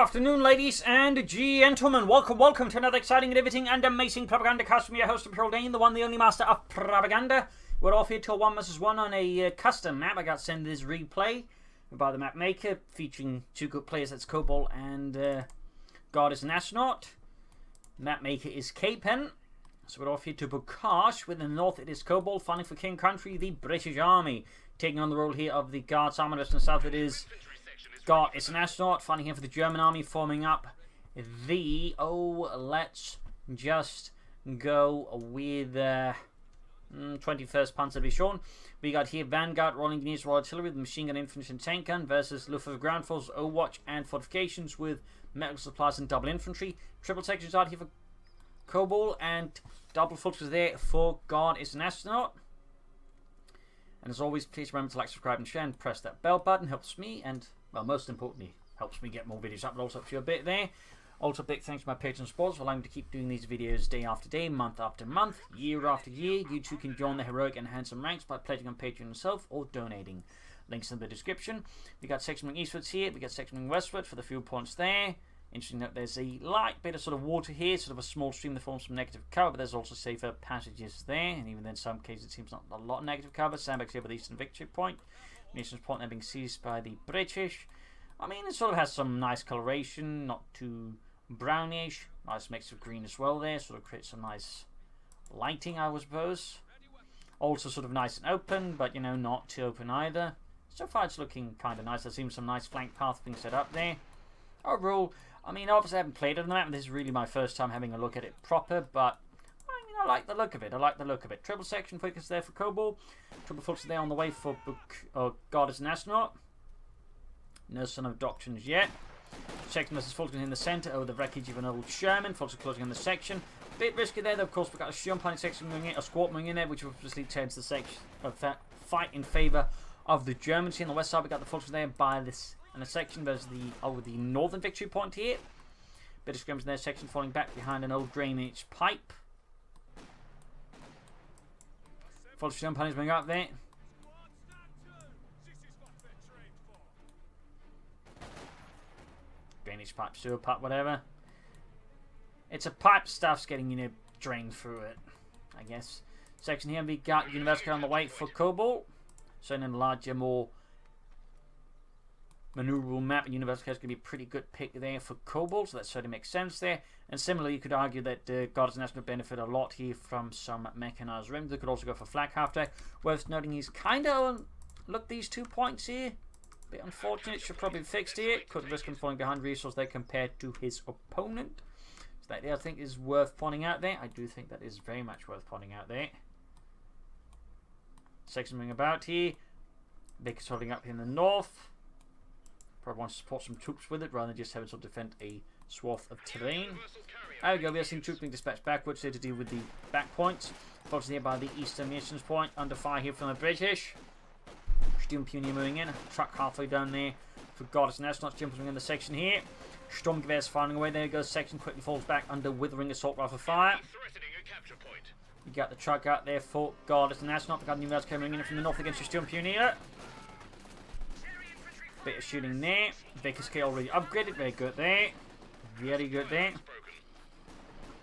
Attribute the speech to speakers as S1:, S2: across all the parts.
S1: Afternoon, ladies and gentlemen. Welcome to another exciting, riveting, and amazing Propagandacast from your host, Pure Dane, the one, the only master of propaganda. We're off here till 1 vs 1 on a custom map. I got sent this replay by the map maker, featuring two good players. That's Kobal and God is an Astronaut. Map maker is K-Pen. So we're off here to Bocage. With in the north, it is Kobal, fighting for King Country, the British Army. Taking on the role here of the Guards Army. West and south, it is God is an Astronaut, fighting here for the German Army, forming up the... let's just go with 21st Panzer Division. We got here Vanguard, Royal Engineers, Royal Artillery, the machine gun, infantry, and tank gun versus Luftwaffe Ground Force, Overwatch, and fortifications with medical supplies and double infantry. Triple sections out here for Kobal, and double forces there for God is an Astronaut. And as always, please remember to like, subscribe, and share, and press that bell button. Helps me, and well, most importantly, helps me get more videos up, but also helps you a bit there. Also, big thanks to my patrons and supporters for allowing me to keep doing these videos day after day, month after month, year after year. You too can join the heroic and handsome ranks by pledging on Patreon yourself or donating. Links in the description. We got section eastwards here. We got section westwards for the fuel points there. Interesting that there's a light bit of sort of water here, sort of a small stream that forms some negative cover, but there's also safer passages there, and even then in some cases it seems not a lot of negative cover. Sandbags here with Eastern Victory Point. Nation's Point now being seized by the British. I mean, it sort of has some nice coloration, not too brownish. Nice mix of green as well there, sort of creates some nice lighting, I would suppose. Also sort of nice and open, but you know, not too open either. So far it's looking kind of nice. There seems some nice flank path being set up there. Overall, I mean, obviously I haven't played it on the map, and this is really my first time having a look at it proper, but I mean, I like the look of it. I like the look of it. Triple section focus there for Kobal. Triple focus there on the way for God is an Astronaut. No sign of doctrines yet. Section versus Fulton in the centre. Oh, the wreckage of an old Sherman. Fulton closing on the section. Bit risky there, though. Of course, we've got a Sherman section moving in, a squad moving in there, which obviously turns the section of that fight in favour of the Germans. Here on the west side, we got the Fulton there by this. And a section versus the northern victory point here. Bit of skirmishes in there, section falling back behind an old drainage pipe. Full Champagne's going up there. Drainage pipe, sewer pipe, whatever. It's a pipe, stuff's getting, you know, drained through it, I guess. Section here, we got University on the way for Kobal. So in a larger, more maneuverable map, and University is going to be a pretty good pick there for Kobal, so that certainly makes sense there. And similarly, you could argue that God is an Astronaut benefit a lot here from some mechanized rims. They could also go for flak half deck. Worth noting, he's kind of look these 2 points here. Bit unfortunate, should probably be fixed here. Could risk him falling behind resource there compared to his opponent. So that I think is worth pointing out there. I do think that is very much worth pointing out there. Section moving about here. Vickers holding up here in the north. Probably wants to support some troops with it rather than just having to defend a swath of terrain. There we go, we have seen troops being dispatched backwards here to deal with the back points. Focusing here by the eastern missions point, under fire here from the British. Storm Pioneer moving in, truck halfway down there for God is an Astronaut, jumping in the section here. Sturmgewehr's firing away, there goes section, quickly falls back under withering assault rifle fire. You got the truck out there for God is an Astronaut, we got new guys coming in from the north against your Storm Pioneer. Bit of shooting there. Vickers K already upgraded. Very good there. Very good there.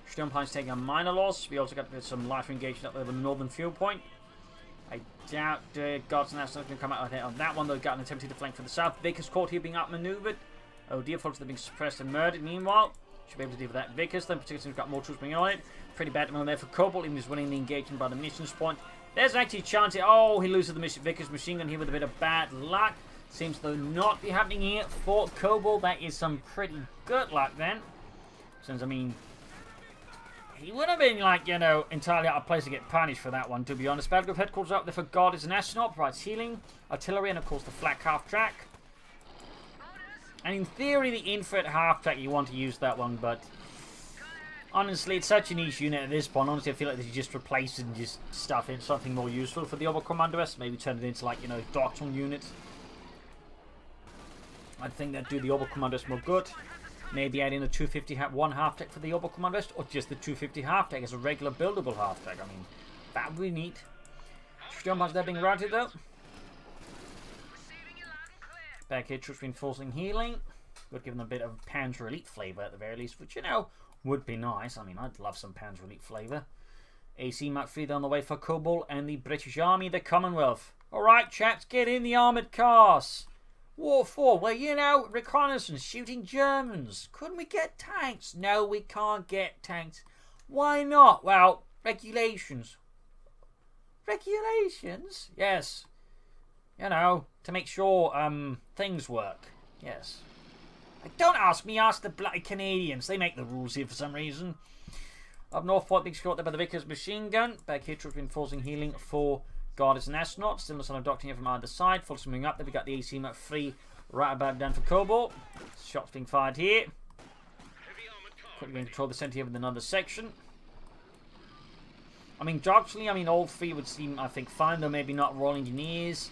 S1: Sturmpine's taking a minor loss. We also got some life engagement up there with the northern fuel point. I doubt God's and Astronaut can come out ahead on that one, though. Got an attempt to flank from the south. Vickers caught here being outmaneuvered. Oh dear, folks, they're being suppressed and murdered. Meanwhile, should be able to deal with that. Vickers, then particularly got more troops being on it. Pretty bad one there for Kobal. Even just winning the engagement by the missions point. There's actually a chance here. Oh, he loses the Vickers machine gun here with a bit of bad luck. Seems to not be happening here for Kobal. That is some pretty good luck then. Since, I mean, he would have been, like, you know, entirely out of place to get punished for that one, to be honest. Battlefield headquarters up there for God is an Astronaut, provides healing, artillery, and of course the flak half track. And in theory, the infrared half track, you want to use that one, but honestly, it's such a niche unit at this point. Honestly, I feel like they should just replace it and just stuff in something more useful for the Oberkommandowers. Maybe turn it into, like, you know, doctrinal units. I think that'd do the Oberkommandowers more good. Maybe add in a 250 half deck for the Oberkommandowers, or just the 250 half deck as a regular buildable half deck. I mean, that would be neat. Sturmpunch there being routed though. Back here, troops reinforcing healing. Would give them a bit of Panzer Elite flavour at the very least, which, you know, would be nice. I mean, I'd love some Panzer Elite flavour. AC Mark 3 on the way for Kobal and the British Army, the Commonwealth. Alright, chaps, get in the armoured cars. War 4, well, you know, reconnaissance, shooting Germans. Couldn't we get tanks? No, we can't get tanks. Why not? Well, regulations. Regulations? Yes. You know, to make sure things work. Yes. Don't ask me, ask the bloody Canadians. They make the rules here for some reason. Up north, point being shot there by the Vickers machine gun. Back here, troops reinforcing healing for Guardians and astronauts. Still some docking here from either side. Full swimming up there. We got the AC Mark 3 right about down for Kobal. Shots being fired here. Quickly going to control the centre here with another section. I mean, directionally, all three would seem, I think, fine, though maybe not Royal Engineers.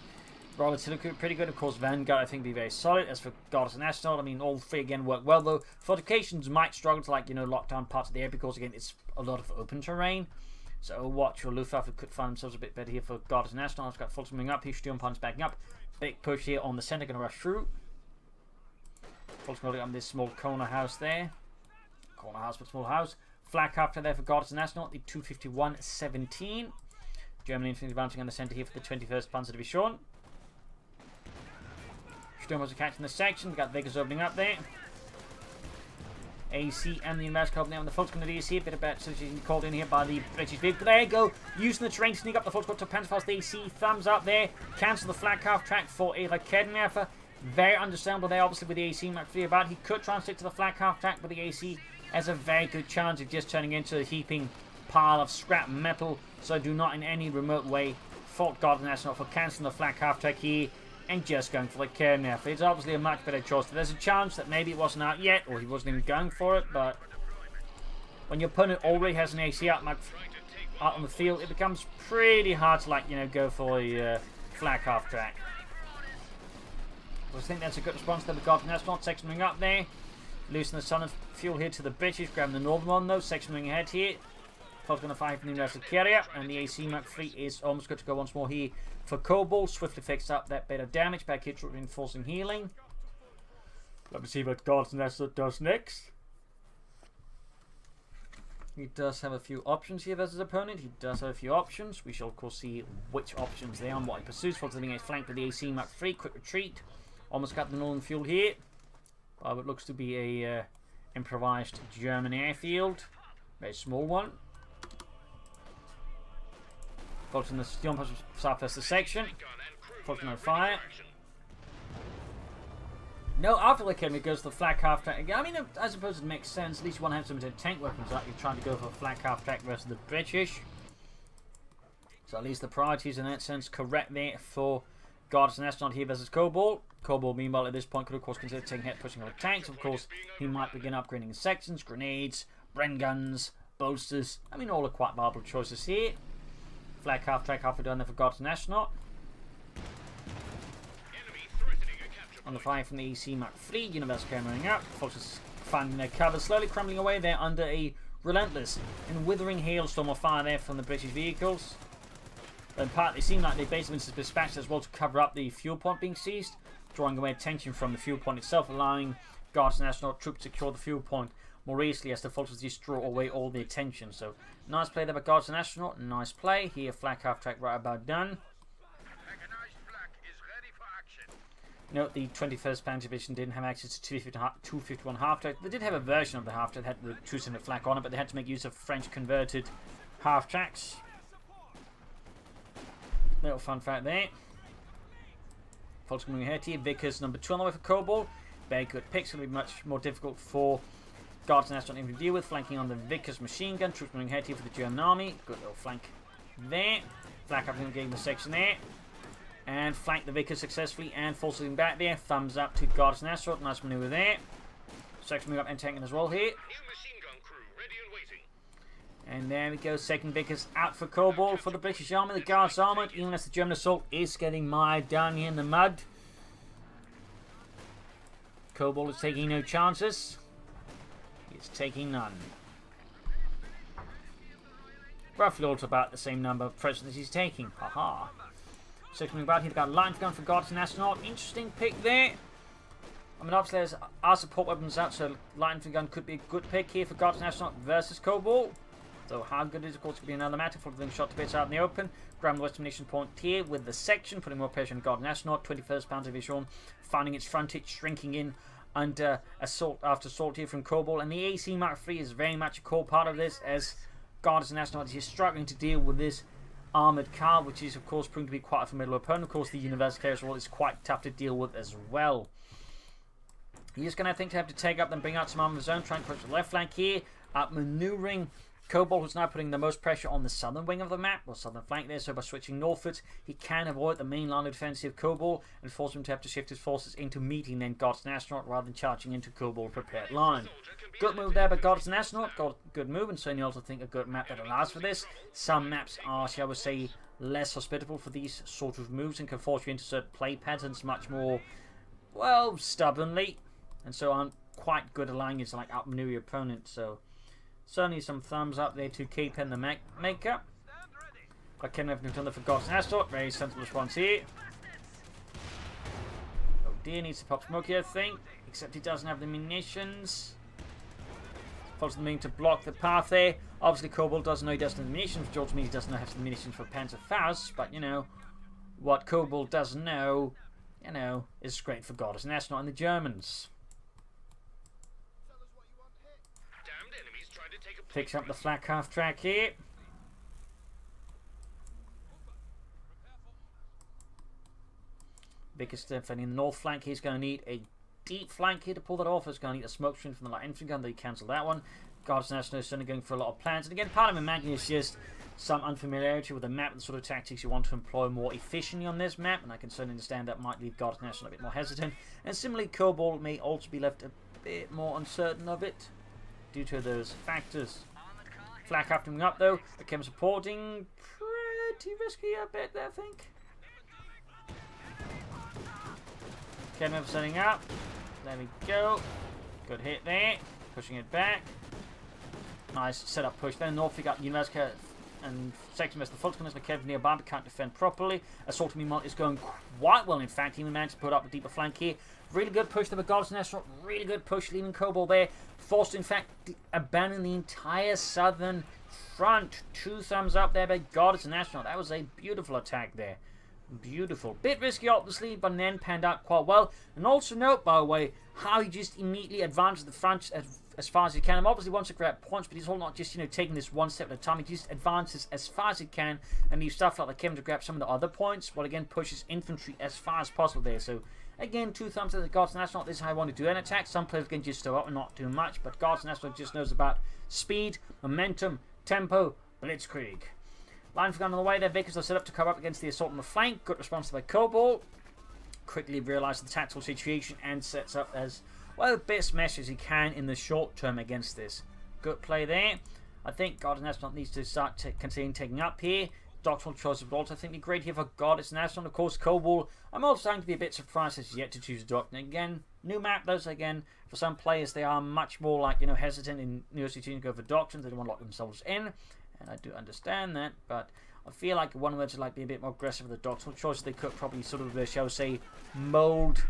S1: Royal Artillery pretty good. Of course, Vanguard, I think, be very solid. As for Guardians and astronaut, all three again work well, though. Fortifications might struggle to, like, lock down parts of the air because, again, it's a lot of open terrain. So watch your Luftwaffe could find themselves a bit better here for Guardians and astronauts. Got full swimming up here, Sturmpanzers backing up. Big push here on the centre, going to rush through. Full swimming up this small corner house there. Corner house but small house. Flak after there for Guardians and astronaut, the 251-17. German infantry advancing on the centre here for the 21st Panzer Division. Sturmpanzers catching the section. We got Vegas opening up there. AC and the American opening up. The full going to DC. A bit of bad situation called in here by the British vehicle. There you go. Using the terrain to sneak up the full squad to Panzerfaust AC. Thumbs up there. Cancel the flat half track for a Raketenwerfer. Very understandable there, obviously, with the AC Mark 3 about. He could try and stick to the flat half track, but the AC has a very good chance of just turning into a heaping pile of scrap metal. So do not in any remote way fault Guardians and astronaut for cancelling the flat half track here and just going for the Raketenwerfer. It's obviously a much better choice. There's a chance that maybe it wasn't out yet, or he wasn't even going for it, but when your opponent already has an AC out on the field, it becomes pretty hard to, go for a flat half track. So I think that's a good response to the Guardians and astronaut. Section moving up there. Losing the sun and fuel here to the British. Grabbing the northern one though. Section moving ahead here. Fox going to fire from the Universal Carrier. And the AC Mark 3 is almost good to go once more here for Kobal. Swiftly fixed up that bit of damage. Back here, reinforcing healing. Let me see what Guardians and astronaut does next. He does have a few options here versus his opponent. He does have a few options. We shall, of course, see which options they are and what he pursues. Fox being flanked with the AC Mark 3. Quick retreat. Almost got the northern fuel here. It looks to be a improvised German airfield. Very small one. Following the Sturmpanzer southwest section. Following no fire. No, after the Raketenwerfer goes to the flak half track again. I suppose it makes sense. At least one has some tank weapons that you're trying to go for a flak half track versus the British. So at least the priorities in that sense correct there for Guardians and astronaut here versus Kobal. Kobal, meanwhile, at this point could of course consider taking hit, pushing over tanks. Of course, he might begin upgrading his sections, grenades, Bren guns, bolsters. All are quite viable choices here. Flag half track halfway down there for Guardians and astronaut. On the fire from the EC Mark 3, Universal carrying up. Forces finding their cover, slowly crumbling away there under a relentless and withering hailstorm of fire there from the British vehicles. In part, they seem like they've basically been dispatched as well to cover up the fuel point being seized, drawing away attention from the fuel point itself, allowing Guardians and astronaut troops to secure the fuel point more easily as the forces just draw away all the attention. So, nice play there by Guardians and astronaut. Nice play. Here, flak half track right about done. Note the 21st Panzer Division didn't have access to 251 half track. They did have a version of the half track that had the 200 flak on it, but they had to make use of French converted half tracks. Little fun fact there. Folks coming ahead here. Vickers number 2 on the way for Kobal. Very good picks. It'll be much more difficult for Guardians and astronaut to deal with. Flanking on the Vickers machine gun. Troops coming ahead here for the German army. Good little flank there. Flak up in the section there. And flank the Vickers successfully and forcing back there. Thumbs up to Guardians and astronaut. Nice maneuver there. Section move up and tanking as well here. And there we go, second Vickers out for Kobal for the British Army. The Guards armoured, even as the German assault is getting mired down here in the mud. Kobal is taking no chances. He's taking none. Roughly also about the same number of prisoners he's taking. Haha. Second about here, they've got line gun for Guardians and astronaut. Interesting pick there. I mean, obviously, there's our support weapons out, so light infantry gun could be a good pick here for Guardian Astronaut versus Kobal. So how good it is, of course, could be another matter for them shot to bits out in the open. Grab the west munition point here with the section, putting more pressure on Guardian Astronaut. 21st Panzer Division finding its frontage, shrinking in under assault after assault here from Kobal. And the AC Mark III is very much a core part of this, as Guardian Astronaut is struggling to deal with this armoured car, which is, of course, proving to be quite a formidable opponent. Of course, the Universal Carrier as well is quite tough to deal with as well. He's going to think to have to take up and bring out some armor of his own, trying to push the left flank here, outmaneuvering Kobal, who's now putting the most pressure on the southern wing of the map, or southern flank there, so by switching northwards, he can avoid the main line of defense of Kobal and force him to have to shift his forces into meeting then Guardian Astronaut rather than charging into Kobal's prepared line. Good move there by Guardian Astronaut, got good move, and certainly also think a good map that allows for this. Some maps are, shall we say, less hospitable for these sort of moves and can force you into certain play patterns much more, well, stubbornly, and so aren't quite good allowing you to like outmaneuver your opponent, so certainly some thumbs up there to keep in the makeup. But Ken have done the Forgotten Astronaut. Very sensible response here. Oh dear, needs to pop smoke here, I think. Except he doesn't have the munitions. Follows the mean to block the path there. Obviously, Kobal doesn't know he doesn't have the munitions, which also means he doesn't have the munitions for Panzerfaust. But, you know, what Kobal doesn't know, you know, is great for Guardian Astronaut and the Germans. Picks up the flak half track here. Biggest defending the north flank. He's going to need a deep flank here to pull that off. He's going to need a smoke screen from the light infantry gun, though he cancelled that one. Guardian Astronaut is certainly going for a lot of plans. And again, part of imagining is just some unfamiliarity with the map and the sort of tactics you want to employ more efficiently on this map. And I can certainly understand that might leave Guardian Astronaut a bit more hesitant. And similarly, Kobal may also be left a bit more uncertain of it due to those factors. Flak after him up though. Became supporting. Pretty risky a bit there, I think. Kemev setting up. There we go. Good hit there. Pushing it back. Nice setup push. Then North we got Universal and second best the Fulton is Kev nearby but can't defend properly. Assault Mimont is going quite well, in fact. He managed to put up a deeper flank here. Really good push to the Guardian Astronaut. Really good push, leaving Kobal there. Forced, in fact, to abandon the entire southern front. 2 thumbs up there by Guardian Astronaut. That was a beautiful attack there. Beautiful. Bit risky, obviously, but then panned out quite well. And also note, by the way, how he just immediately advances the front as far as he can. And obviously wants to grab points, but he's all not just, you know, taking this one step at a time. He just advances as far as he can and leaves stuff like Kevin to grab some of the other points, while again pushes infantry as far as possible there. So again, 2 thumbs at the Guardian Astronaut. This is how I want to do an attack. Some players can just throw up and not do much, but Guardian Astronaut just knows about speed, momentum, tempo, blitzkrieg. Line for gun on the way there. Vickers are set up to cover up against the assault on the flank. Good response by Kobal. Quickly realises the tactical situation and sets up as well the best mesh as he can in the short term against this. Good play there. I think Guardian Astronaut needs to start considering taking up here. Doctrinal choice of also I think be great here for Guardian Astronaut. Of course, Kobal, I'm also starting to be a bit surprised as yet to choose Doctrine. Again, new map, those again, for some players they are much more like, you know, hesitant in University to go for Doctrines. They don't want to lock themselves in. And I do understand that, but I feel like one of them to like be a bit more aggressive with the doctrinal choice. They could probably sort of, shall we say, mold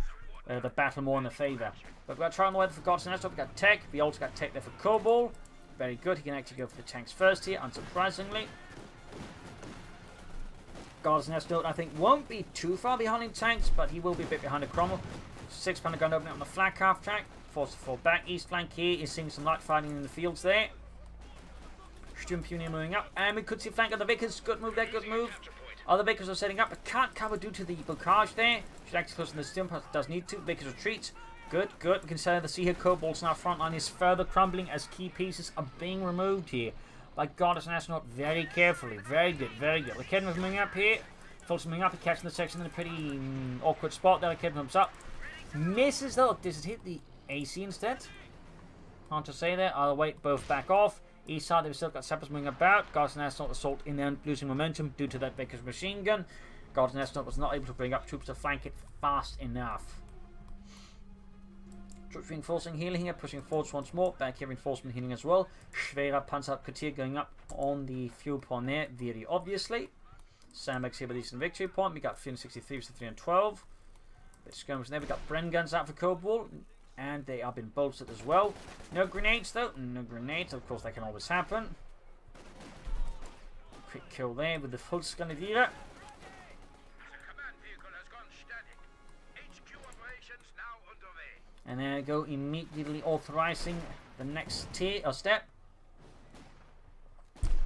S1: the battle more in their favour. But we've got to try on the way for Guardian Astronaut. We've got tech. We also got tech there for Kobal. Very good. He can actually go for the tanks first here, unsurprisingly. Guardian Astronaut, I think, won't be too far behind in tanks, but he will be a bit behind the Cromwell. 6-pounder gun opening up on the flak half track. Forced to fall back. East flank here is seeing some light fighting in the fields there. Stumpunion moving up, and we could see flank of the Vickers. Good move there, good move. Other Vickers are setting up, but can't cover due to the Bocage there. Should actually close in the Stump, but does need to. Vickers retreats. Good, good. We can see here Kobal's now front line is further crumbling as key pieces are being removed here by Guardian Astronaut very carefully. Very good, very good. The Kedman moving up here. Fulton moving up, he catching the section in a pretty awkward spot there. The Kedman comes up. Misses though. Does it hit the AC instead? Hard to say there. I'll wait both back off. East side, they've still got sappers moving about. Guardian Astronaut assault in there, losing momentum due to that Vickers machine gun. Guardian Astronaut was not able to bring up troops to flank it fast enough. Troops reinforcing, healing here, pushing forwards once more. Back here, reinforcement healing as well. Schwerer Panzerabquartier going up on the fuel point there, very obviously. Sandbags here with a decent victory point. We got 363 to 312. Bit of skirmish there. We've got Bren guns out for Kobal, and they are being bolstered as well. No grenades though. No grenades. Of course, that can always happen. Quick kill there with the full Scandinavia. And there we go, immediately authorizing the next tier or step.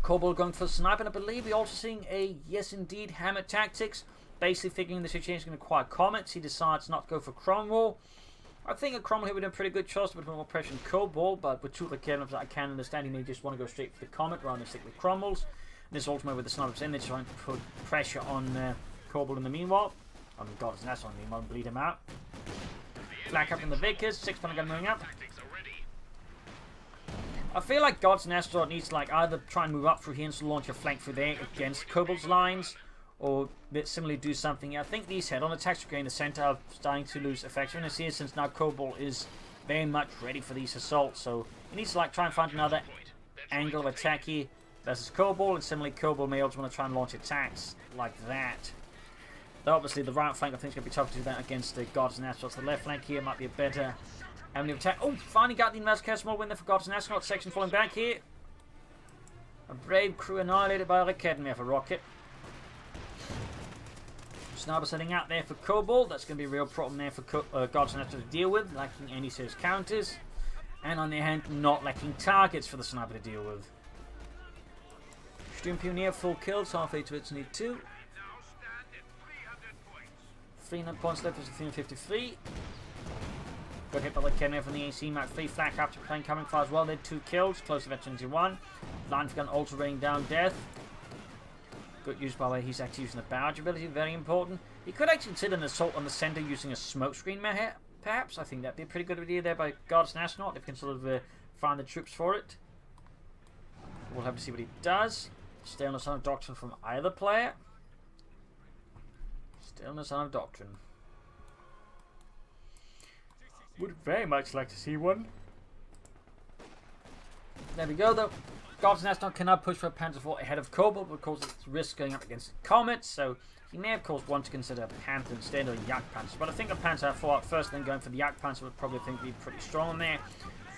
S1: Kobal going for sniper, and I believe we're also seeing a, yes indeed, hammer tactics. Basically figuring the situation is going to require comets. He decides not to go for Cromwell. I think a Cromwell here would have a pretty good choice to put more pressure on Kobal, but with two of the killers I can understand he may just want to go straight for the comet rather than stick with Cromwells. This ultimate with the snipers in, they're trying to put pressure on Kobal in the meanwhile. On God's Nest on the meanwhile, bleed him out. Flak up in the Vickers, 6 gun moving up. I feel like God's Nestor needs to like either try and move up through here and launch a flank through there against Kobal's lines, or similarly do something. I think these head-on attacks in the center are starting to lose effectiveness here, since now Kobal is very much ready for these assaults. So he needs to like try and find another angle of attack here versus Kobal, and similarly Kobal may also want to try and launch attacks like that. Though obviously the right flank I think is going to be tough to do that against the God's Nest. So the left flank here might be a better avenue of attack. Oh, finally got the inverse curse, small win there for God's Nest. Section falling back here. A brave crew annihilated by the Academy of a rocket. Sniper setting out there for Kobal. That's going to be a real problem there for God's Nest to deal with, lacking any serious counters. And on the other hand, not lacking targets for the sniper to deal with. Stream Pioneer, full kills, halfway to its need 2. 300 points left, is 353. Got hit by the Academy from the AC, Mark 3 flak after plane coming far as well. They had 2 kills, close to veteran 1. Line gun also raining down death. Good use by the way, he's actually using the barrage ability, very important. He could actually consider an assault on the center using a smoke screen, perhaps. I think that'd be a pretty good idea there by God's Astronaut if he can sort of find the troops for it. We'll have to see what he does. Still no sign of doctrine from either player. Still no sign of doctrine. Would very much like to see one. There we go though. God's Astronaut cannot push for a Panzer IV ahead of Kobal because it's risk going up against Comet, so he may of course want to consider a Panther instead of a Yak Panzer. But I think a Panzer IV out first, then going for the Yak Panzer would probably think be pretty strong in there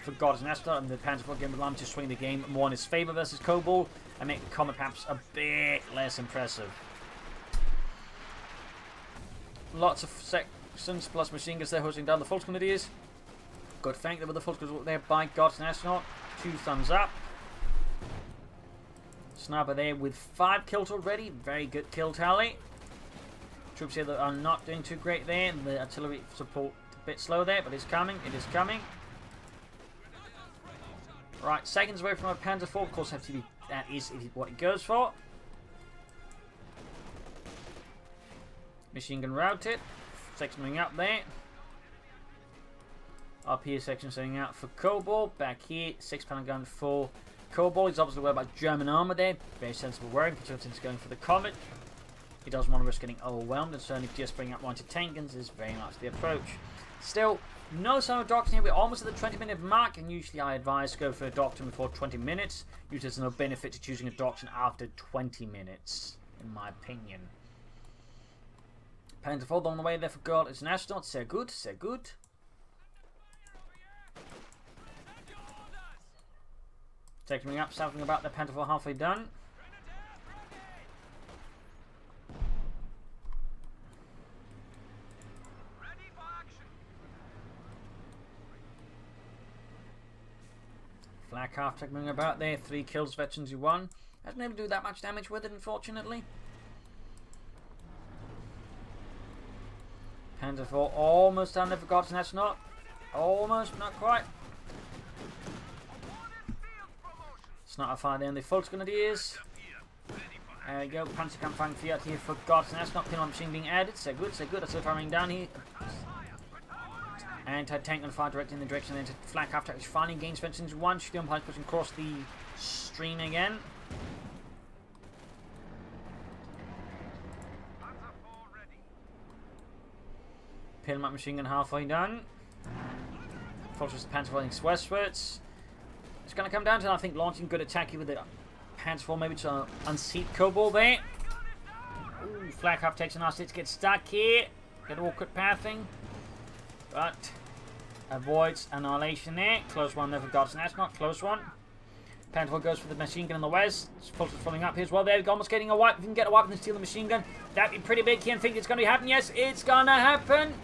S1: for God's Astronaut, and the Panzer IV game would allow him to swing the game more in his favour versus Kobal and make Comet perhaps a bit less impressive. Lots of sections plus machine guns there hosting down the Fulton Grenadiers. Good thank there with the Fulton there by God's Astronaut. 2 thumbs up. Sniper there with 5 kills already. Very good kill tally. Troops here that are not doing too great there. And the artillery support a bit slow there, but it's coming. It is coming. Right, seconds away from a Panzer IV. Of course, that is what it goes for. Machine gun routed. Section moving up there. Up here, section setting out for Kobal. Back here, 6-pounder gun for Kobal. He's obviously worried about German armour there. Very sensible wearing, considering he's going for the Comet. He doesn't want to risk getting overwhelmed, and certainly just bringing up 1 to 10 guns is very much the approach. Still, no sign of doctrine here. We're almost at the 20-minute mark, and usually I advise go for a doctrine before 20 minutes. Usually there's no benefit to choosing a doctrine after 20 minutes, in my opinion. Panzer IV on the way there for God. It's an astronaut. Sehr good, sehr good. Taking up, something about the Panzer IV halfway done. Flak half taking about there. 3 kills, veterans 1. Hasn't been able to do that much damage with it, unfortunately. Panzer IV almost done there for God's Astronaut. Almost, not quite. Sniper fire there on the Fulton Grenadiers. There we go. Panzerkampf Fang Fiat here for God's Astronaut. Pin on machine being added. So good, so good. That's the firing down here. Anti-tank on fire directly in the direction of the flak after which finally gains veterans 1. Shooting on pushing across the stream again. Pin up machine gun halfway done. Fortress Panzer IV westwards. It's going to come down to, I think, launching good attack here with the Panzer IV, maybe to unseat Kobal there. Ooh, flak half takes a nice hit to get stuck here. Get awkward pathing. But avoids annihilation there. Close one there for Gods and Astronaut. Close one. Panther goes for the machine gun in the west. Fulton's following up here as well. There, almost getting a wipe. If you can get a wipe and steal the machine gun, that'd be pretty big. Can't think it's going to happen. Yes, it's going to happen.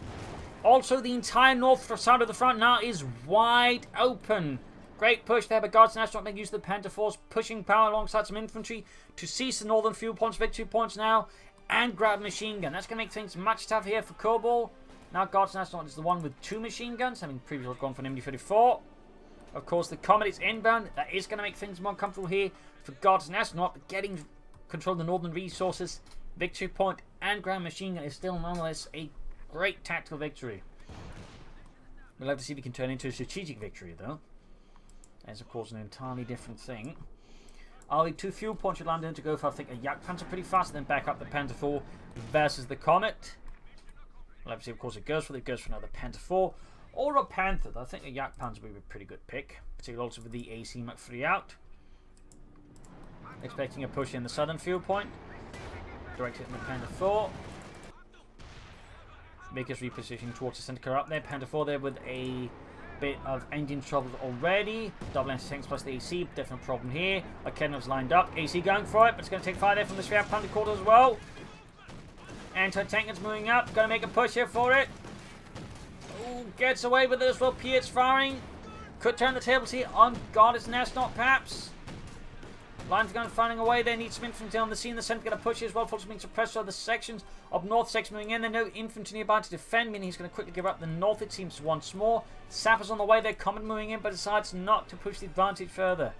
S1: Also, the entire north side of the front now is wide open. Great push there by Gods and Astronaut, making use of the Panther Force, pushing power alongside some infantry to seize the northern fuel points, victory points now, and grab machine gun. That's going to make things much tougher here for Kobal. Now Gods and Astronaut is the one with 2 machine guns, having previously gone for an MD-34. Of course, the Comet is inbound. That is going to make things more comfortable here for Gods and Astronaut, but getting control of the northern resources, victory point, and ground machine gun is still nonetheless a great tactical victory. We'll have to see if we can turn into a strategic victory, though. That's, of course, an entirely different thing. Only 2 fuel points should land in to go for, I think, a Yak Panzer pretty fast, and then back up the Panther 4 versus the Comet. We'll have to see, of course, it goes for another Panther 4. Or a Panther. I think a Yak Panzer would be a pretty good pick. Particularly also with the AC Mach 3 out. Expecting a push in the southern fuel point. Directed in the Panther 4. Make us repositioning towards the center car up there. Panther 4 there with a bit of engine trouble already. Double anti-tanks plus the AC. Definite problem here. Akenov's lined up. AC going for it, but it's going to take fire there from the Shrap Panther quarter as well. Anti-tank is moving up. Going to make a push here for it. Ooh, gets away with it as well. Pierce firing. Could turn the tables here on Goddess and Astronaut, perhaps. Lines going finding away there. Need some infantry on the scene. The center going to push as well. Forces being suppressed. So the sections of north section moving in. There's no infantry nearby to defend, meaning he's going to quickly give up the north, it seems, once more. Sappers on the way there. Comet moving in, but decides not to push the advantage further.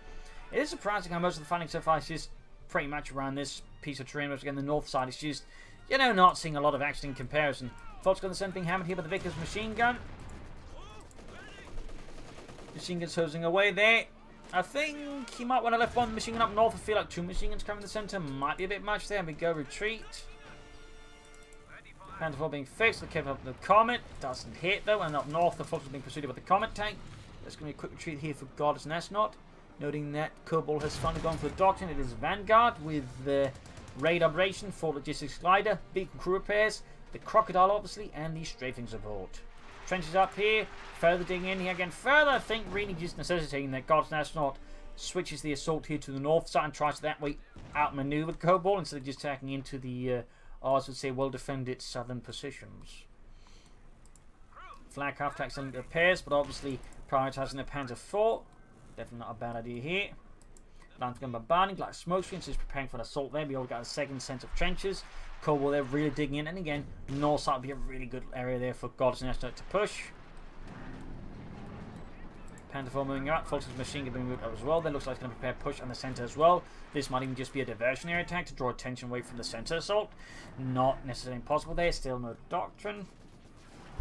S1: It is surprising how most of the fighting so far is just pretty much around this piece of terrain. Which again, the north side is just, you know, not seeing a lot of action in comparison. Folks got the center being hammered here by the Vickers machine gun. Machine gun's hosing away there. I think he might want to left one machine gun up north. I feel like 2 machine guns coming in the center might be a bit much there. And we go retreat. Panther 4 being fixed. We'll keep up the Comet. Doesn't hit though. And up north, the folks are being pursued by the Comet tank. There's going to be a quick retreat here for Goddess and Astronaut. Noting that Kobal has finally gone for the doctrine. It is Vanguard with the raid operation for logistics glider, beacon crew repairs, the Crocodile obviously, and the strafing support. Trenches up here, further digging in here again. Further, I think, really just necessitating that Gods and Astronaut switches the assault here to the north side and tries to that way outmaneuver Kobal instead of just attacking into the, I would say, well-defended southern positions. Flag half-track still repairs, but obviously prioritizing the Panther 4. Definitely not a bad idea here. Lance gun bombarding, like smoke screens, is preparing for an assault there. We all got a second set of trenches. Kobal there really digging in, and again, north side would be a really good area there for Goddess and Astronaut to push. Panther 4 moving up, Fulton's machine gun being moved up as well. Then looks like it's going to prepare push on the center as well. This might even just be a diversionary attack to draw attention away from the center assault. Not necessarily impossible there, still no doctrine.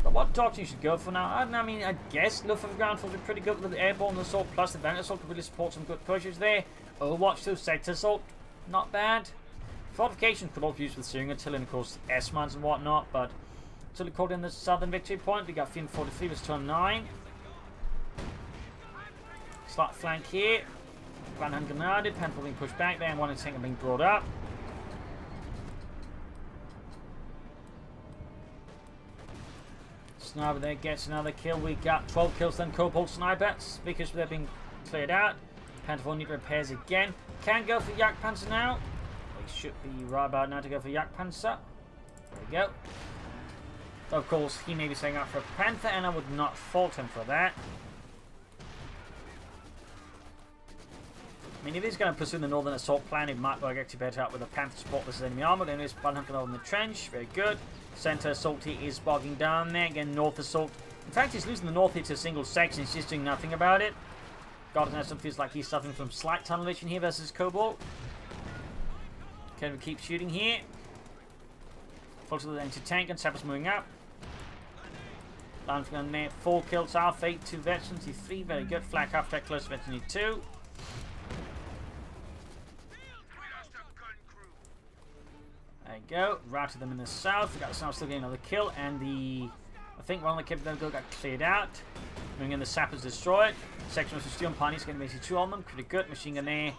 S1: But what doctrine you should go for now? I mean, I guess Luftwaffe ground forces are pretty good with the airborne assault plus the vent assault could really support some good pushes there. Overwatch 2 sector assault, not bad. Fortifications could also be used with Searing Artillery and of course S-mines and whatnot, but until called in the southern victory point, we got Fiend 43 was turn 9. Slight flank here. Van Hand grenaded, Panther being pushed back there, and one tank being brought up. Sniper there gets another kill. We got 12 kills then. Kobal snipers because they're being cleared out. Panther 4 need repairs again. Can go for Yak Panzer now. We should be right about now to go for Yak Panzer. There we go. Of course, he may be setting up for a Panther, and I would not fault him for that. I mean, if he's going to pursue the northern assault plan, it might work actually better out with a Panther support versus enemy armor. Then there's Bunhunter in the trench. Very good. Center assault here is bogging down there. Again, north assault. In fact, he's losing the north here to a single section. He's just doing nothing about it. Goddess Aston feels like he's suffering from slight tunnel vision here versus Kobal. Can we keep shooting here? Folks with the anti-tank and Sappers moving up. Lance gun there. 4 kills. Alpha 8, 2 veterans. 3 very good. Flak half track close veteran 2. There you go. Routed them in the south. We got the south still getting another kill, and I think one of the capabilities got cleared out. Moving in the sappers destroyed. Section of steel pioneers getting basically 2 on them. Pretty good. Machine gun there.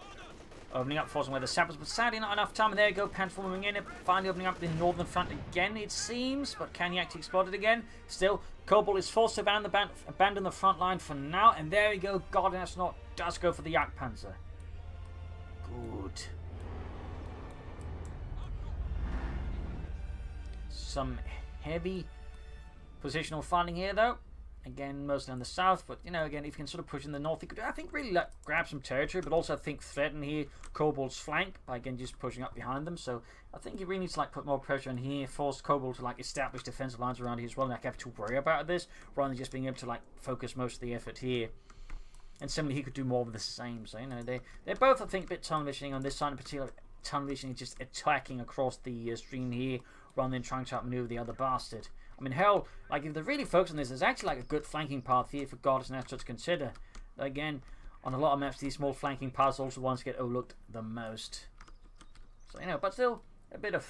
S1: Opening up, forcing away the sappers, but sadly not enough time. And there you go, Panther moving in, finally opening up the northern front again, it seems. But can he actually exploit it again? Still, Kobal is forced to abandon the front line for now. And there we go, Golden Astronaut does go for the Jagdpanzer. Good. Some heavy positional fighting here, though. Again, mostly on the south, but, you know, again, if you can sort of push in the north, you could, I think, really grab some territory, but also, I think, threaten here Kobal's flank by, again, just pushing up behind them. So, I think you really need to, like, put more pressure in here, force Kobal to, like, establish defensive lines around here as well, and, like, have to worry about this, rather than just being able to, like, focus most of the effort here. And similarly, he could do more of the same. So, you know, they're both, I think, a bit tunnel visioning on this side in particular. Tunnel visioning just attacking across the stream here, rather than trying to outmaneuver the other bastard. I mean, hell, like, if they're really focused on this, there's actually, like, a good flanking path here for Goddess and Astro to consider. Again, on a lot of maps, these small flanking paths are also the ones that get overlooked the most. So, you know, but still, a bit of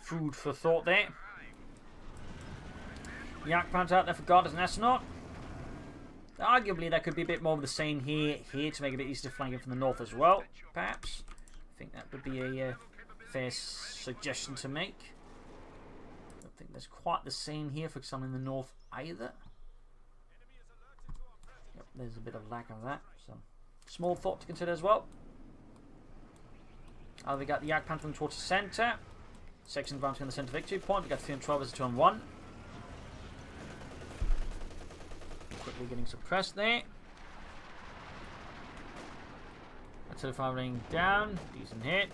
S1: food for thought there. Jagdpanzer out there for Goddess and Astronaut. Arguably, there could be a bit more of the same here to make it a bit easier to flank it from the north as well, perhaps. I think that would be a fair suggestion to make. I don't think there's quite the same here for some in the north either. Yep, there's a bit of lack of that. So, small thought to consider as well. We got the Jagdpanzer towards the centre. Section advancing on the centre victory point. We got 312 as a 2-on-1. Quickly getting suppressed there. Artillery firing down. Decent hit.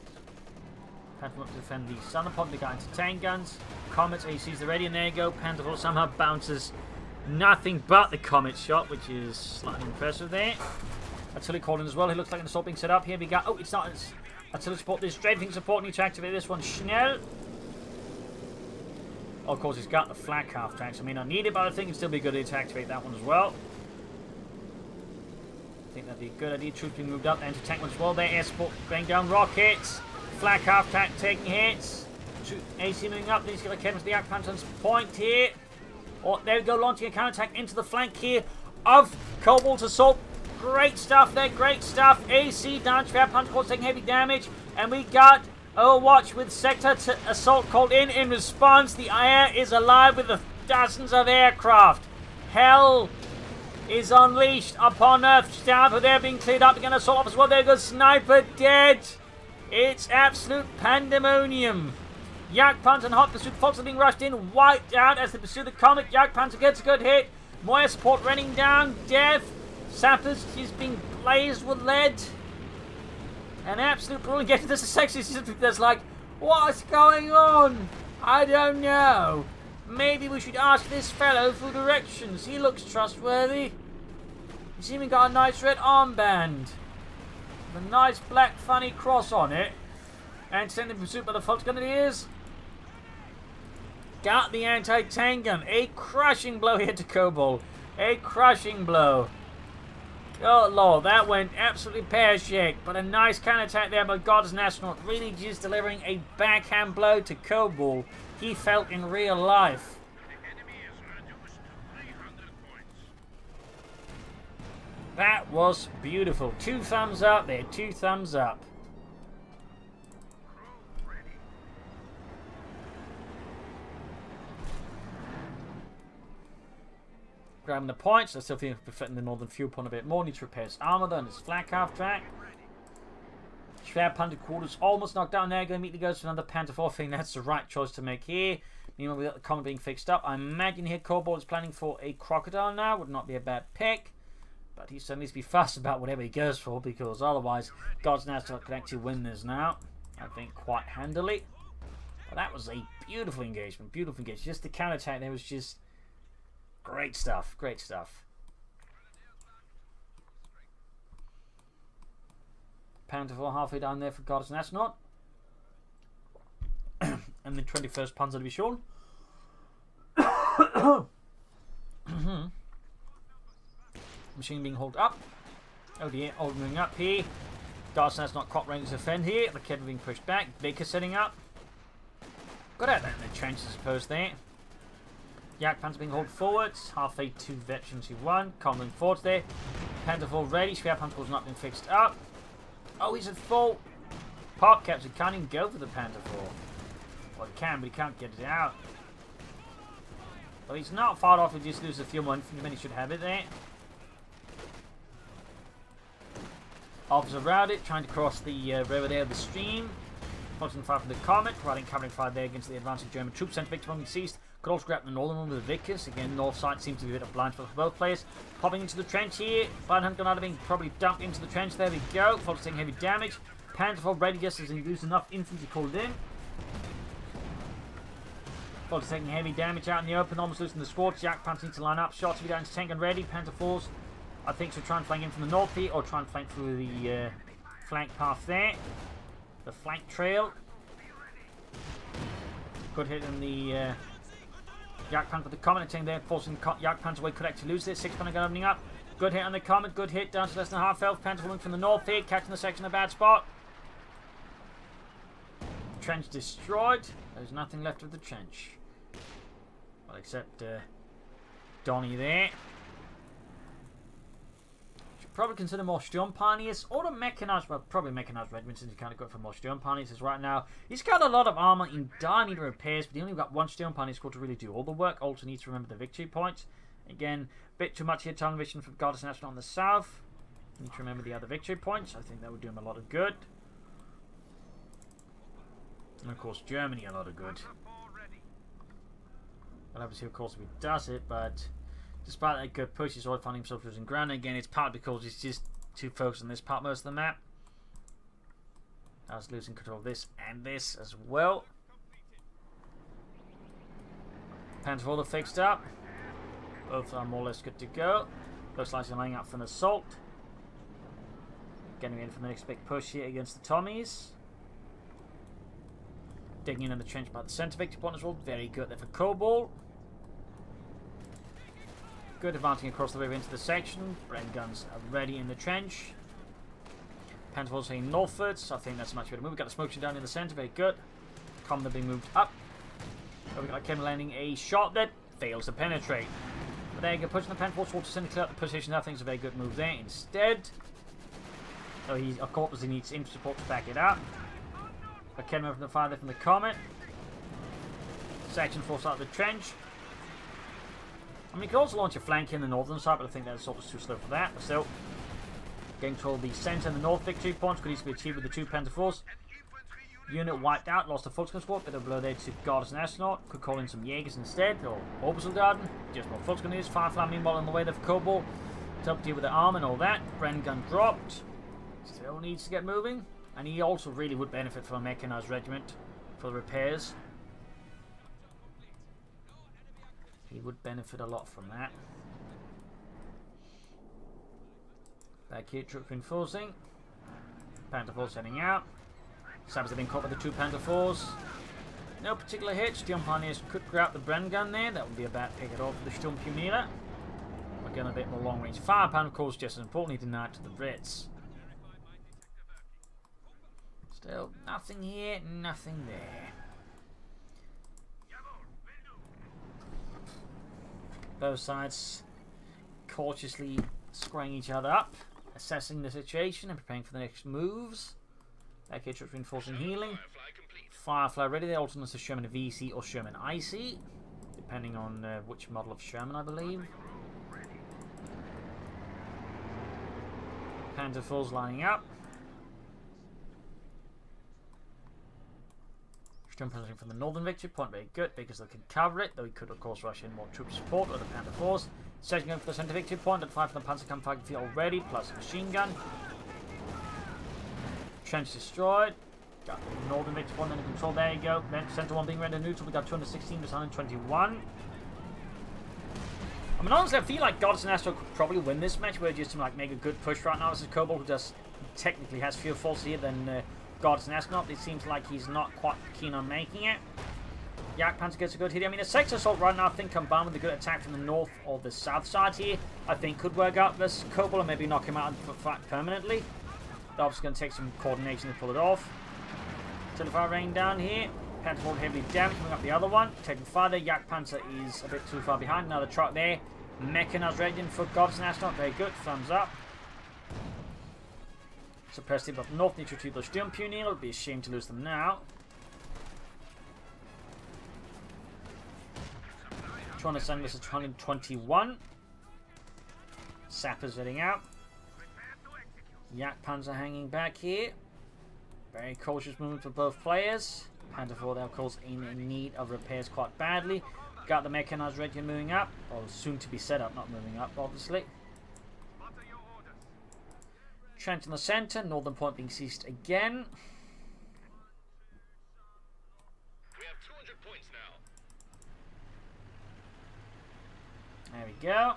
S1: Panther up to defend the southern pod. They got anti-tank guns. Comets, ACs, they're ready, and there you go. Panther somehow bounces nothing but the Comet shot, which is slightly impressive there. Artillery called in as well. He looks like an assault being set up. Here we go. Oh, it's not artillery support. There's strafing support. Need to activate this one. Schnell. Oh, of course, he's got the flak half tanks. I may not need it, but I think it'd still be a good idea to activate that one as well. I think that'd be a good idea. Troops being moved up. Anti-tank one as well there. Air support bring down rockets. Flak half tank taking hits. AC moving up. These get the the Jagdpanzer's point here. Oh, there we go. Launching a counterattack into the flank here of Kobal's assault. Great stuff there. Great stuff. AC down. Jagdpanzer taking heavy damage. And we got Overwatch with sector assault called in response. The air is alive with the dozens of aircraft. Hell is unleashed upon Earth. Staff are there being cleared up. Again, assault off as well. There goes Sniper dead. It's absolute pandemonium. Jagdpanzer and hot pursuit. Fox are being rushed in, wiped out as they pursue the Comet. Jagdpanzer gets a good hit. More support running down. Death. Sappers is being blazed with lead. An absolute brutal get to this is sexy. There's like, what's going on? I don't know. Maybe we should ask this fellow for directions. He looks trustworthy. He's even got a nice red armband. With a nice black funny cross on it. And sent in pursuit by the Fox Grenadiers. Got the anti-tank gun. A crushing blow here to Kobal. A crushing blow. Oh lord, that went absolutely pear-shaped. But a nice counter-attack there by Goddess and Astronaut. Really just delivering a backhand blow to Kobal. He felt in real life. That was beautiful. 2 thumbs up there. 2 thumbs up. Grabbing the points. I still think befitting the northern fuel point a bit more. Needs to repair his armor though, and his flak half track. Panther quarters almost knocked down there. Going to immediately goes for another Panther 4. I think that's the right choice to make here. Meanwhile, we got the Comet being fixed up. I imagine here Kobal is planning for a Crocodile now. Would not be a bad pick. But he certainly needs to be fast about whatever he goes for, because otherwise, God's Astronaut can actually win this now. I think quite handily. But that was a beautiful engagement. Beautiful engagement. Just the counterattack there was just great stuff. Great stuff. Panther 4 halfway down there for Goddess and Astronaut. And the 21st Panzer to be shown. Machine being hauled up. Oh dear, moving up here. Goddess and Astronaut caught range to defend here. The kid being pushed back. Baker setting up. Got out there in the trench, I suppose, there. Jagdpanzer being hauled forwards. Halfway to veterans who won. Coming forwards there. Panther 4 ready. Schwerpanzer was not been fixed up. Oh, he's at full pop caps. He can't even go for the Panther Fall. Well, he can, but he can't get it out. Well, he's not far off. He just loses a few more infantry men. He should have it there. Officers around it, trying to cross the river there, the stream. Focusing fire from the Comet, providing covering fire there against the advancing German troops. Sent victim when ceased. Could also grab the northern one with the Vickers. Again, north side seems to be a bit of blind spot for both players. Popping into the trench here. Blind Hunt Granada being probably dumped into the trench. There we go. Fox taking heavy damage. Pantherfall ready just as he loses enough infantry called in. Fox taking heavy damage out in the open, almost losing the squad. Jack Panther needs to line up. Shots to be down to tank and ready. Pantherfalls, I think, should try and flank in from the north here, or try and flank through the flank path there. The flank trail. Good hit in the Yak Panther with the Comet attacking there, forcing Yak Panther away. Could actually lose this. 6 Panther gun opening up. Good hit on the Comet. Good hit down to less than half health. Panther falling from the north here, catching the section in a bad spot. Trench destroyed. There's nothing left of the trench. Well, except Donny there. Should probably consider more Sturmpioneers or the mechanized, well, probably mechanized regiments, since you kind of go for more Sturmpioneers. As right now, he's got a lot of armor in dire need of repairs, but he only got one Sturmpioneer squad to really do all the work. Also needs to remember the victory points. Again, bit too much here. Tunnel vision for Goddess National on the south. Need to remember the other victory points. I think that would do him a lot of good. And of course, Germany a lot of good. Well, obviously, of course, if he does it, but despite that good push, he's already finding himself losing ground. Again, it's partly because he's just too focused on this part most of the map. I was losing control of this and this as well. Pantherfall fixed up. Both are more or less good to go. Looks like he's laying up for an assault. Getting in for the next big push here against the Tommies. Digging in the trench by the centre victory point as well. Very good there for Kobal. Good advancing across the river into the section. Bren guns are ready in the trench. Pantherfall's heading northwards. I think that's a much better move. We've got the smoke down in the centre. Very good. Commander being moved up. So we've got Kim landing a shot that fails to penetrate. But there you go. Pushing the Pantherfall towards the centre, clear out the position. I think it's a very good move there. Instead, so he, of course, he needs infantry support to back it up. But Kim from the fire there from the Comet. Section force out of the trench. I mean, you could also launch a flank in the northern side, but I think that's sort of too slow for that. But still, getting control the centre and the north victory points could easily be achieved with the 2 Pantherfalls. Unit wiped out, lost a Volkskamp squad, bit of blow there to Goddess and Astronaut. Could call in some Jaegers instead, or Orbital Garden. Just more Volkskamp. Firefly meanwhile on the way there for Kobal. To help deal with the arm and all that. Bren gun dropped. Still needs to get moving. And he also really would benefit from a mechanized regiment for the repairs. He would benefit a lot from that. Back here, troop reinforcing. Pantherfalls heading out. Sabs have been caught by the 2 Pantherfalls. No particular hit. Sturmpioneers could grab the Bren gun there. That would be a bad pick at all for the Sturmpioneer. Again, a bit more long range firepower, of course, just as importantly denied to the Brits. Still, nothing here, nothing there. Both sides cautiously squaring each other up, assessing the situation and preparing for the next moves. Back here, troops reinforcing healing. Firefly ready. They alternate to Sherman VC or Sherman IC, depending on which model of Sherman, I believe. Pantherfalls lining up. From the northern victory point, very good because they can cover it, though he could of course rush in more troop support with the Pantherfalls. Setting going for the centre victory point at 5 from the Panzerkampf field already, plus a machine gun. Trench destroyed. Got the northern victory point under control, there you go. Then centre one being rendered neutral, we got 216 to 121. I mean, honestly, I feel like Goddess and Astro could probably win this match. We're just to like make a good push right now. This is Kobal, who does technically has fewer faults here than Goddess and Astronaut. It seems like he's not quite keen on making it. Yak Panther gets a good hit. I mean, a sector assault right now, I think, combined with a good attack from the north or the south side here, I think could work out versus Kobal and maybe knock him out for fight permanently. They're obviously going to take some coordination to pull it off. Telefire rain down here. Pantherfall heavily damaged, coming up the other one. Taking fire there. Yak Panther is a bit too far behind. Another truck there. Mechanized regiment for Goddess and Astronaut. Very good. Thumbs up. Suppress them up north. Need to retrieve those Sturmpunil. It would be a shame to lose them now. Trying to send this to 121. Sappers heading out. Yak Panzer hanging back here. Very cautious movement for both players. Panther 4, of course, in need of repairs quite badly. Got the mechanized regiment moving up. Or soon to be set up, not moving up, obviously. Trench in the centre. Northern point being seized again.
S2: We have 200 points now.
S1: There we go.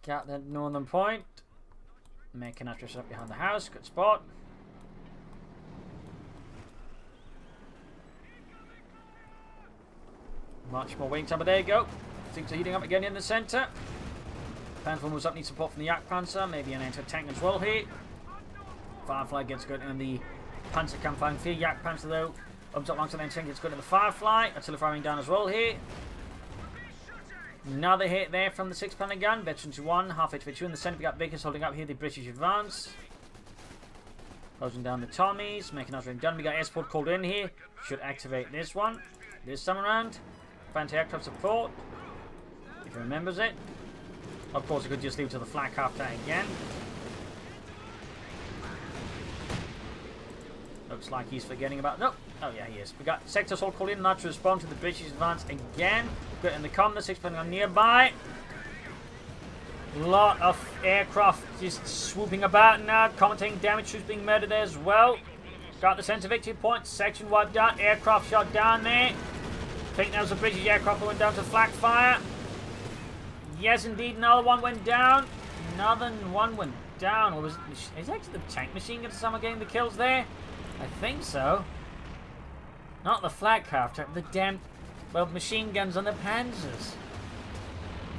S1: Got that northern point. Mechanized just up behind the house. Good spot. Much more waiting time, but there you go. Things are heating up again in the centre. Panther moves up, needs support from the Yak Panzer. Maybe an anti-tank as well here. Firefly gets good in the Panzer campfire field. Yak Panzer though, up alongside the anti-tank gets good in the Firefly. Artillery firing down as well here. Another hit there from the 6-pounder gun. Veteran to 1, half HP2 in the centre. We got Vickers holding up here the British advance. Closing down the Tommies. Mechanized ring done. We got Esport called in here. Should activate this one. This time around. Anti-aircraft support. If he remembers it. Of course, he could just leave to the flak after again. Looks like he's forgetting about... Nope. Oh, yeah, he is. We got Sector Assault called in. Not to respond to the British advance again. Got in the comm. The 6-pounder gun nearby. Lot of aircraft just swooping about now. Commentating damage troops being murdered there as well. Got the centre victory point. Section wiped out. Aircraft shot down there. I think that was a British aircraft that went down to flak fire. Yes, indeed, another one went down. Another one went down. Or was it, is actually the tank machine gun somehow getting the kills there? I think so. Not the flak craft, the damn, well, machine guns on the Panzers.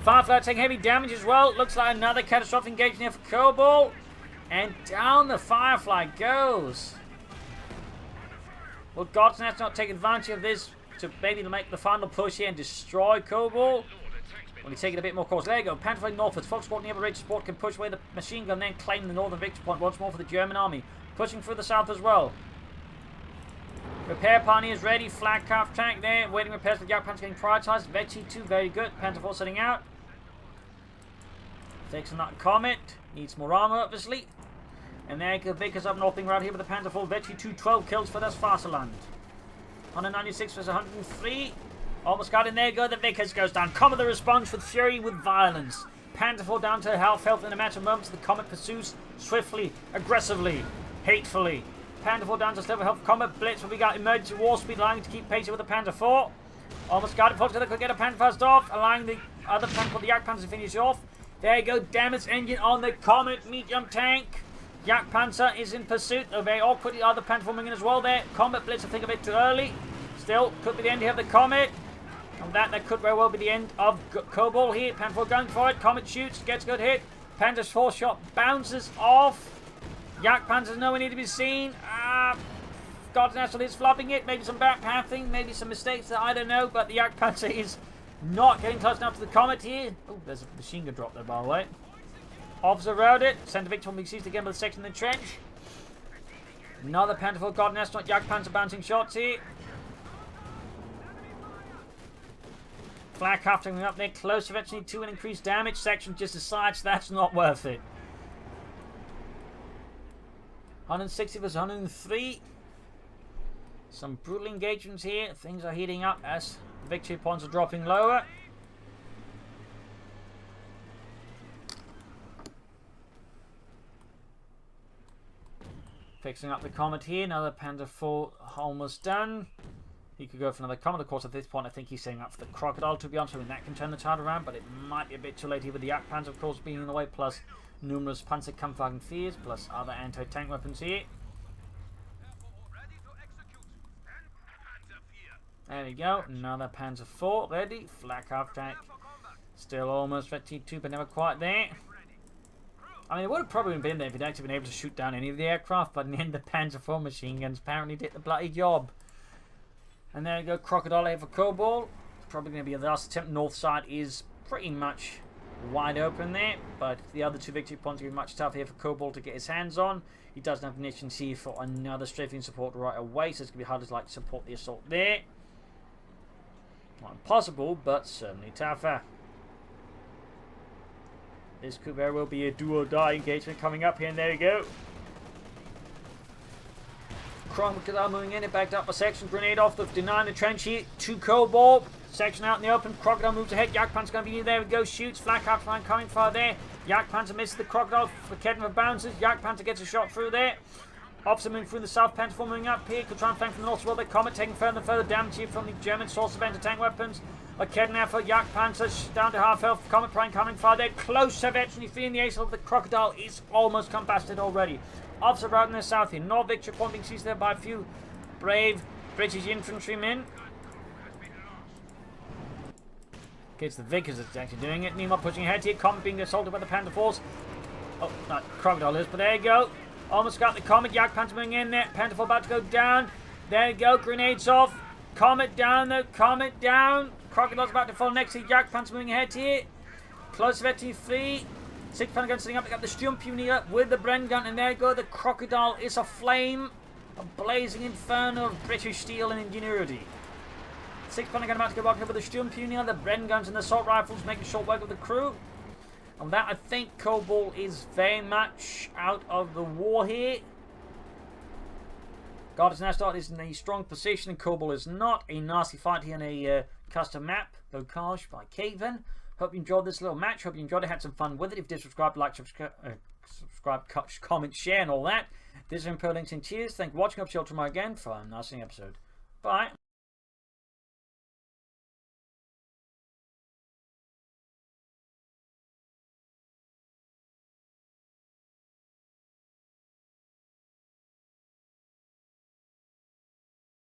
S1: Firefly taking heavy damage as well. Looks like another catastrophic engagement here for Kobal. And down the Firefly goes. Will God's not take advantage of this to maybe make the final push here and destroy Kobal? When he's taking a bit more course. There you go. Panther flying northwards. Fox Squad near the Rage support can push away the machine gun, then claim the northern victory point once more for the German army. Pushing through the south as well. Repair party is ready. Flag craft tank there. Waiting repairs for the Yak Panzer getting prioritised. Veggie 2, very good. Panther 4 setting out. Fixing that Comet. Needs more armour, obviously. And there you go. Vickers up north being right here with the Panther 4. Veggie 2, 12 kills for this Fasterland. 196 versus 103. Almost got in there. Go. The Vickers goes down. Comet the response with fury, with violence. Panther 4 down to half health in a matter of moments. The Comet pursues swiftly, aggressively, hatefully. Panther 4 down to sliver health. Comet blitz, but we got emergency war speed allowing to keep pace with the Panther 4. Almost got it. Folks, they could get a Panther first off, allowing the other Panther for the Yak Panzer to finish off. There you go. Damage engine on the Comet medium tank. Yak Panzer is in pursuit. They're very awkward. The other Panther forming in as well there. Comet blitz, I think, a bit too early. Still, could be the end here of the Comet. And that could very well be the end of Kobal here. Panther 4 going for it. Comet shoots, gets a good hit. Panther's 4 shot bounces off. Yak Panzer's nowhere near to be seen. God's National is flopping it. Maybe some back pathing, maybe some mistakes that I don't know. But the Yak Panzer is not getting close enough to the Comet here. Oh, there's a machine gun drop there, by the way. Officer rode it. Centre victim will be seized again by the section in the trench. Another Panther 4 God's National. Yak Panzer bouncing shots here. Flak hafting up there, close eventually to an increased damage. Section just decides that's not worth it. 160 versus 103. Some brutal engagements here. Things are heating up as victory points are dropping lower. Fixing up the Comet here. Another Panther 4 almost done. He could go for another Comet. Of course, at this point, I think he's setting up for the Crocodile, to be honest. I mean, that can turn the tide around, but it might be a bit too late here with the Yak Panzer, of course, being in the way, plus numerous Panzerkampfwagen 4s, plus other anti-tank weapons here. There we go. Another Panzer 4 ready. Flak half tank. Still almost ready to, but never quite there. I mean, it would have probably been there if he'd actually been able to shoot down any of the aircraft, but in the end, the Panzer 4 machine guns apparently did the bloody job. And there you go, Crocodile here for Kobal. Probably going to be the last attempt. North side is pretty much wide open there, but the other two victory points are going to be much tougher here for Kobal to get his hands on. He doesn't have initiative for another strafing support right away, so it's going to be harder to like support the assault there. Not impossible, but certainly tougher. This could very well be a do-or-die engagement coming up here, and there you go. Crocodile moving in, it backed up a section. Grenade off, denying the trench here to Kobal. Section out in the open. Crocodile moves ahead. Jagdpanzer going to be near. There we go. Shoots. Flak outline coming far there. Jagdpanzer misses the Crocodile. Kedden for bounces. Jagdpanzer gets a shot through there. Officer moving through the south. Pentafor moving up here. Could try and flank from the north as well. The Comet taking further and further damage here from the German source of anti-tank weapons. A Kedden effort. Jagdpanzer down to half health. Comet Prime coming far there. Close to eventually feeling the ace of the Crocodile is almost combusted already. Officer right in the south here. North victory point being seized there by a few brave British infantrymen. It's the Vickers that's actually doing it. Nemo pushing ahead here. Comet being assaulted by the Panther Force. Oh, not Crocodile is, but there you go. Almost got the Comet. Jagdpanzer moving in there. Panther Force about to go down. There you go. Grenades off. Comet down though. Comet down. Crocodile's about to fall next to Jagdpanzer moving ahead here. Close to FT3. 6 Panther gun sitting up. They got the Sturmpioneer with the Bren gun. And there you go. The Crocodile is aflame. A blazing inferno of British steel and ingenuity. 6 Panther gun about to go back with the Sturmpioneer, the Bren guns and the assault rifles making short work of the crew. And that, I think, Kobal is very much out of the war here. God has now started is in a strong position, and Kobal is not. A nasty fight here in a custom map, Bocage by Caven. Hope you enjoyed this little match. Hope you enjoyed it, had some fun with it. If you did, subscribe, like, subscribe, comment, share, and all that. This is Imperial Links and cheers. Thank you for watching. Hope to see you all tomorrow again for a nice episode. Bye.